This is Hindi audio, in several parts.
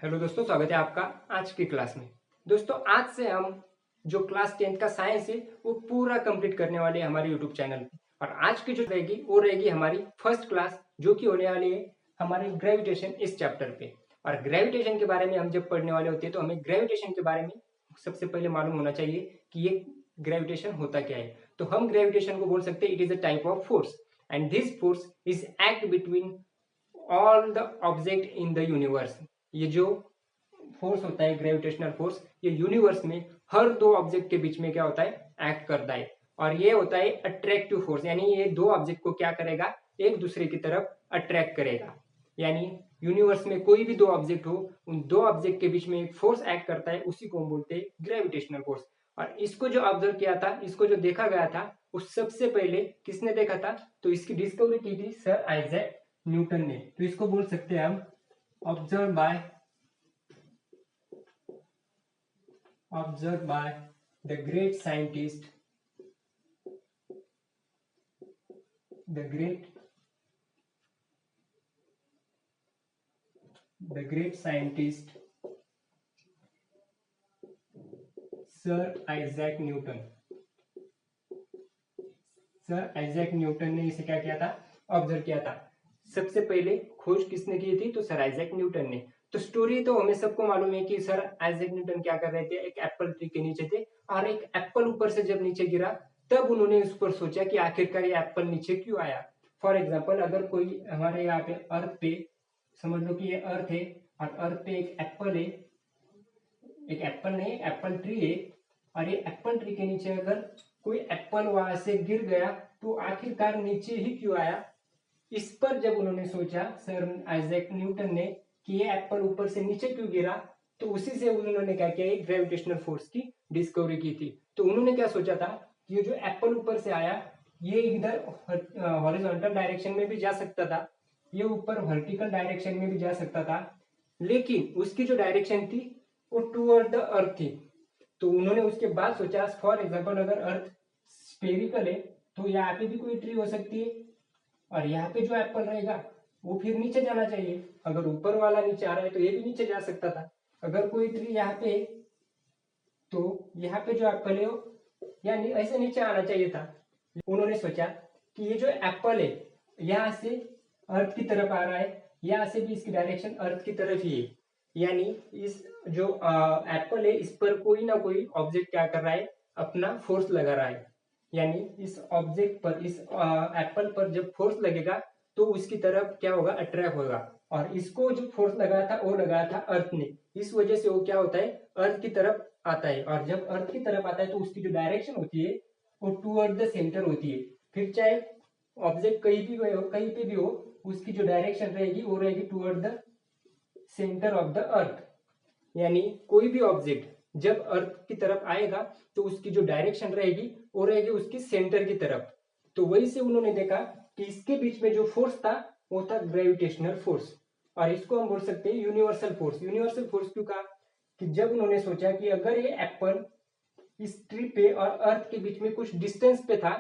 हेलो दोस्तों, स्वागत है आपका आज की क्लास में। दोस्तों, आज से हम जो क्लास 10th का साइंस है वो पूरा कंप्लीट करने वाले हैं हमारे यूट्यूब चैनल पे। और आज की जो रहेगी वो रहेगी हमारी फर्स्ट क्लास, जो कि होने वाली है हमारे ग्रेविटेशन इस चैप्टर पे। और ग्रेविटेशन के बारे में हम जब पढ़ने वाले होते हैं तो हमें ग्रेविटेशन के बारे में सबसे पहले मालूम होना चाहिए कि ये ग्रेविटेशन होता क्या है। तो हम ग्रेविटेशन को बोल सकते हैं it is a type of force, and this force is act between all the object in the universe. ये जो फोर्स होता है ग्रेविटेशनल फोर्स, ये यूनिवर्स में हर दो ऑब्जेक्ट के बीच में क्या होता है, एक्ट करता है। और ये होता है अट्रैक्टिव फोर्स, यानी ये दो ऑब्जेक्ट को क्या करेगा, एक दूसरे की तरफ अट्रैक्ट करेगा। यानी यूनिवर्स में कोई भी दो ऑब्जेक्ट हो, उन दो ऑब्जेक्ट के बीच में एक फोर्स एक्ट करता है, उसी को हम बोलते हैं ग्रेविटेशनल फोर्स। और इसको जो ऑब्जर्व किया था, इसको जो देखा गया था, उस सबसे पहले किसने देखा था, तो इसकी डिस्कवरी की थी सर आइजैक न्यूटन ने। तो इसको बोल सकते हैं हम observe by observed by the great scientist, the great scientist sir Isaac Newton. Sir Isaac Newton ने इसे क्या किया था, ऑब्जर्व किया था। सबसे पहले खोज किसने की थी, तो सर आइजैक न्यूटन ने। तो स्टोरी तो हमें सबको मालूम है कि सर आइजैक न्यूटन क्या कर रहे थे, एक एप्पल ट्री के नीचे थे, और एक एप्पल ऊपर से जब नीचे गिरा तब उन्होंने उस पर सोचा कि आखिरकार ये एप्पल नीचे क्यों आया। फॉर एग्जाम्पल, अगर कोई हमारे यहाँ पे अर्थ पे, समझ लो कि ये अर्थ है और अर्थ पे एक एप्पल है, एक एप्पल नहीं, एप्पल ट्री है, और ये एप्पल ट्री के नीचे अगर कोई एप्पल वहां से गिर गया तो आखिरकार नीचे ही क्यों आया। इस पर जब उन्होंने सोचा सर आइजैक न्यूटन ने कि ये एप्पल ऊपर से नीचे क्यों गिरा, तो उसी से उन्होंने क्या किया, एक ग्रेविटेशनल फोर्स की डिस्कवरी की थी। तो उन्होंने क्या सोचा था कि ये जो एप्पल ऊपर से आया, ये इधर हॉरिजॉन्टल डायरेक्शन में भी जा सकता था, ये ऊपर वर्टिकल डायरेक्शन में भी जा सकता था, लेकिन उसकी जो डायरेक्शन थी वो टूवर्ड द अर्थ थी। तो उन्होंने उसके बाद सोचा, फॉर एग्जाम्पल अगर अर्थ स्फेरिकल है तो यहाँ पे भी कोई ट्री हो सकती है, और यहाँ पे जो एप्पल रहेगा वो फिर नीचे जाना चाहिए। अगर ऊपर वाला नीचे आ रहा है तो ये भी नीचे जा सकता था। अगर कोई ट्री यहाँ पे है तो यहाँ पे जो एप्पल है वो यानी ऐसे नीचे आना चाहिए था। उन्होंने सोचा कि ये जो एप्पल है यहाँ से अर्थ की तरफ आ रहा है, यहाँ से भी इसकी डायरेक्शन अर्थ की तरफ ही है, यानी इस जो एप्पल है इस पर कोई ना कोई ऑब्जेक्ट क्या कर रहा है, अपना फोर्स लगा रहा है। यानी इस ऑब्जेक्ट पर, इस एप्पल पर जब फोर्स लगेगा तो उसकी तरफ क्या होगा, अट्रैक्ट होगा। और इसको जो फोर्स लगाया था वो लगाया था अर्थ ने, इस वजह से वो क्या होता है, अर्थ की तरफ आता है। और जब अर्थ की तरफ आता है तो उसकी जो डायरेक्शन होती है वो टूवर्ड द सेंटर होती है। फिर चाहे ऑब्जेक्ट कहीं पे भी हो, उसकी जो डायरेक्शन रहेगी वो रहेगी toward the centre of the earth. यानी कोई भी ऑब्जेक्ट जब अर्थ की तरफ आएगा तो उसकी जो डायरेक्शन रहेगी वो रहेगी उसकी सेंटर की तरफ। तो वही से उन्होंने देखा कि इसके बीच में जो फोर्स था वो था ग्रेविटेशनल फोर्स, और इसको हम बोल सकते हैं यूनिवर्सल फोर्स। यूनिवर्सल फोर्स क्यों कहा, कि जब उन्होंने सोचा कि अगर ये एप्पल इस ट्री पे और अर्थ के बीच में कुछ डिस्टेंस पे था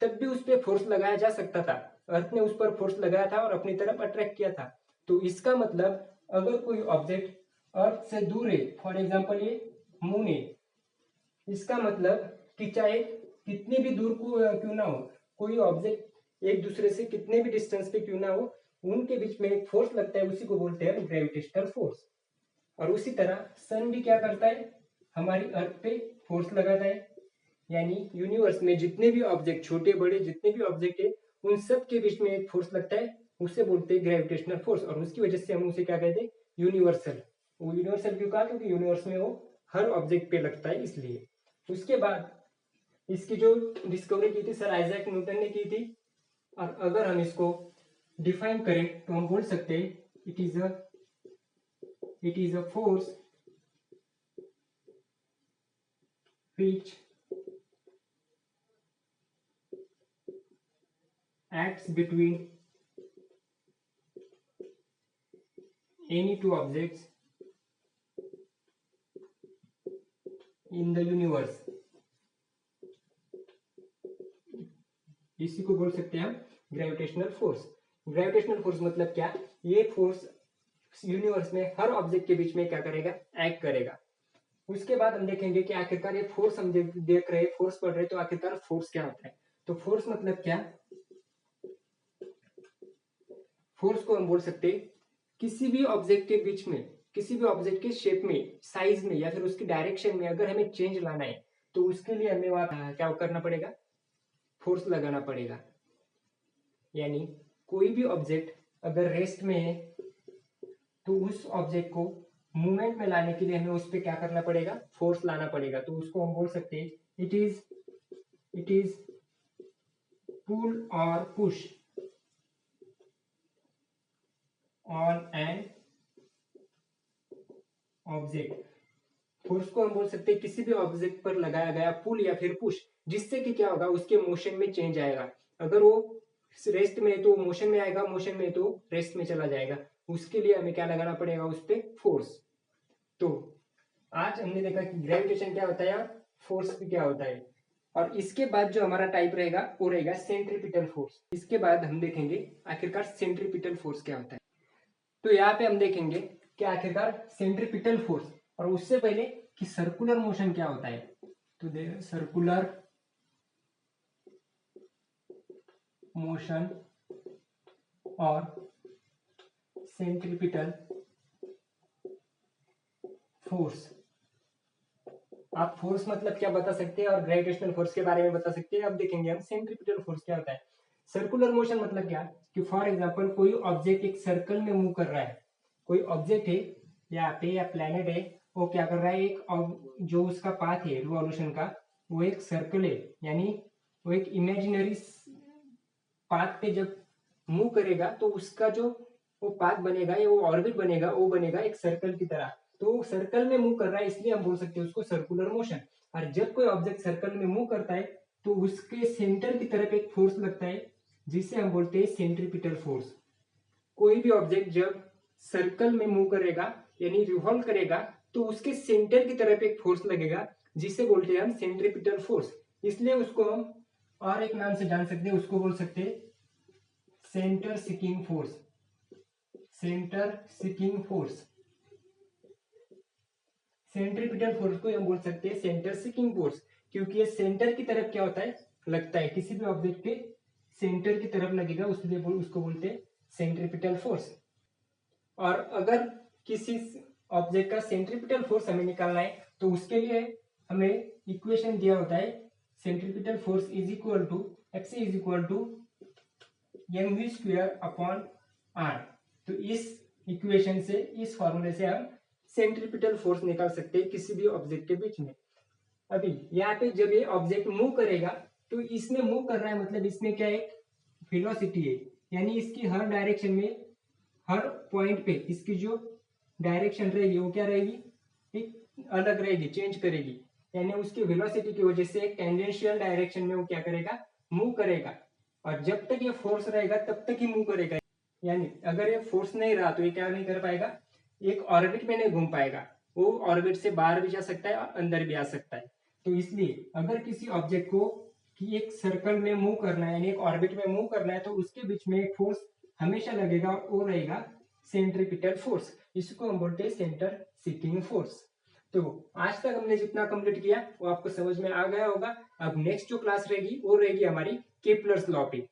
तब भी उस पर फोर्स लगाया जा सकता था। अर्थ ने उस पर फोर्स लगाया था और अपनी तरफ अट्रैक्ट किया था। तो इसका मतलब अगर कोई ऑब्जेक्ट अर्थ से दूर है, फॉर एग्जाम्पल ये मून है, इसका मतलब कि चाहे कितनी भी दूर को क्यों ना हो, कोई ऑब्जेक्ट एक दूसरे से कितने भी डिस्टेंस पे क्यों ना हो, उनके बीच में एक फोर्स लगता है, उसी को बोलते हैं ग्रेविटेशनल फोर्स। और उसी तरह सन भी क्या करता है, हमारी अर्थ पे फोर्स लगाता है। यानी यूनिवर्स में जितने भी ऑब्जेक्ट, छोटे बड़े जितने भी ऑब्जेक्ट है, उन सब के बीच में एक फोर्स लगता है, उसे बोलते हैं ग्रेविटेशनल फोर्स। और उसकी वजह से हम उसे क्या कहते हैं, यूनिवर्सल। वो यूनिवर्सल क्यों कहा, क्योंकि यूनिवर्स में वो हर ऑब्जेक्ट पे लगता है, इसलिए। उसके बाद इसकी जो डिस्कवरी की थी सर आइजैक न्यूटन ने की थी। और अगर हम इसको डिफाइन करें तो हम बोल सकते हैं it is a force which acts between any two objects in the universe। इसी को बोल सकते हैं हम ग्रेविटेशनल फोर्स। ग्रेविटेशनल फोर्स मतलब क्या, ये फोर्स यूनिवर्स में हर ऑब्जेक्ट के बीच में क्या करेगा, एक्ट करेगा। उसके बाद हम देखेंगे कि आखिरकार ये फोर्स हम देख रहे हैं, फोर्स पढ़ रहे हैं, तो आखिरकार फोर्स क्या होता है। तो फोर्स मतलब क्या, फोर्स को हम बोल सकते हैं किसी भी ऑब्जेक्ट के बीच में, किसी भी ऑब्जेक्ट के शेप में, साइज में या फिर उसकी डायरेक्शन में अगर हमें चेंज लाना है तो उसके लिए हमें वहां क्या करना पड़ेगा, फोर्स लगाना पड़ेगा। यानी कोई भी ऑब्जेक्ट अगर रेस्ट में है तो उस ऑब्जेक्ट को मूवमेंट में लाने के लिए हमें उस पर क्या करना पड़ेगा, फोर्स लाना पड़ेगा। तो उसको हम बोल सकते हैं इट इज पुल और push on an object. Force को हम बोल सकते हैं किसी भी ऑब्जेक्ट पर लगाया गया पुल या फिर पुश, जिससे कि क्या होगा, उसके मोशन में चेंज आएगा। अगर वो रेस्ट में है तो मोशन में आएगा, मोशन में है तो रेस्ट में चला जाएगा। उसके लिए हमें क्या लगाना पड़ेगा, उस पर फोर्स। तो आज हमने देखा कि ग्रेविटेशन क्या होता है और फोर्स भी क्या होता है। और इसके बाद जो हमारा टाइप रहेगा वो रहेगा सेंट्रीपिटल फोर्स। इसके बाद हम देखेंगे आखिरकार सेंट्रीपिटल फोर्स क्या होता है। तो यहाँ पे हम देखेंगे कि आखिरकार सेंट्रीपिटल फोर्स, और उससे पहले कि सर्कुलर मोशन क्या होता है। तो सर्कुलर मोशन और सेंट्रीपिटल फोर्स। आप फोर्स मतलब क्या बता सकते हैं और ग्रेविटेशनल फोर्स के बारे में बता सकते हैं। अब देखेंगे हम सेंट्रीपिटल फोर्स क्या होता है। सर्कुलर मोशन मतलब क्या, कि फॉर एग्जांपल कोई ऑब्जेक्ट एक सर्कल में मूव कर रहा है। कोई ऑब्जेक्ट है यहाँ पे या प्लेनेट है, वो क्या कर रहा है, एक जो उसका पाथ है रिवॉल्यूशन का, वो एक सर्कल है। यानी वो एक इमेजिनरी पाथ पे जब मूव करेगा तो उसका जो वो पाथ बनेगा या वो ऑर्बिट बनेगा, वो बनेगा एक सर्कल की तरह। तो सर्कल में मूव कर रहा है, इसलिए हम बोल सकते हैं उसको सर्कुलर मोशन। और जब कोई ऑब्जेक्ट सर्कल में मूव करता है तो उसके सेंटर की तरफ एक फोर्स लगता है, जिसे हम बोलते हैं सेंट्रीपिटल फोर्स। कोई भी ऑब्जेक्ट जब सर्कल में मूव करेगा यानी रिवॉल्व करेगा तो उसके सेंटर की तरफ एक फोर्स लगेगा, जिसे बोलते हैं हम सेंट्रीपिटल फोर्स। इसलिए उसको हम और एक नाम से जान सकते हैं, उसको बोल सकते हैं centre seeking force. Centre seeking force, centripetal force को हम बोल सकते हैं सेंटर सिकिंग फोर्स, क्योंकि ये सेंटर की तरफ क्या होता है, लगता है। किसी भी ऑब्जेक्ट के सेंटर की तरफ लगेगा, उसलिए उसको बोलते हैं सेंट्रीपिटल फोर्स। और अगर किसी ऑब्जेक्ट का सेंट्रीपिटल फोर्स हमें निकालना है तो उसके लिए हमें इक्वेशन दिया होता है, centripetal force is equal to x is equal to mv square upon r. तो इस इक्वेशन से, इस फॉर्मूले से हम सेंट्रीपिटल फोर्स निकाल सकते हैं किसी भी ऑब्जेक्ट के बीच में। अभी यहाँ पे जब ये ऑब्जेक्ट मूव करेगा तो इसमें मूव कर रहा है, मतलब इसमें क्या है, वेलोसिटी है। यानी इसकी हर डायरेक्शन में, हर पॉइंट पे इसकी जो डायरेक्शन रहेगी वो क्या रहेगी, एक अलग रहेगी, चेंज करेगी। यानी उसकी वेलोसिटी की वजह से एक टेंजेंशियल डायरेक्शन में वो क्या करेगा, मूव करेगा। और जब तक ये फोर्स रहेगा तब तक ही मूव करेगा। यानी अगर ये फोर्स नहीं रहा तो ये क्या नहीं कर पाएगा, एक ऑर्बिट में नहीं घूम पाएगा। वो ऑर्बिट से बाहर भी जा सकता है और अंदर भी आ सकता है। तो इसलिए अगर किसी ऑब्जेक्ट को कि एक सर्कल में मूव करना है यानी एक ऑर्बिट में मूव करना है तो उसके बीच में एक फोर्स हमेशा लगेगा, वो रहेगा सेंट्रीपिटल फोर्स। इसको हम बोलते हैं सेंटर सिकिंग फोर्स। तो आज तक हमने जितना कंप्लीट किया वो आपको समझ में आ गया होगा। अब नेक्स्ट जो क्लास रहेगी वो रहेगी हमारी केपलर्स लॉ पे।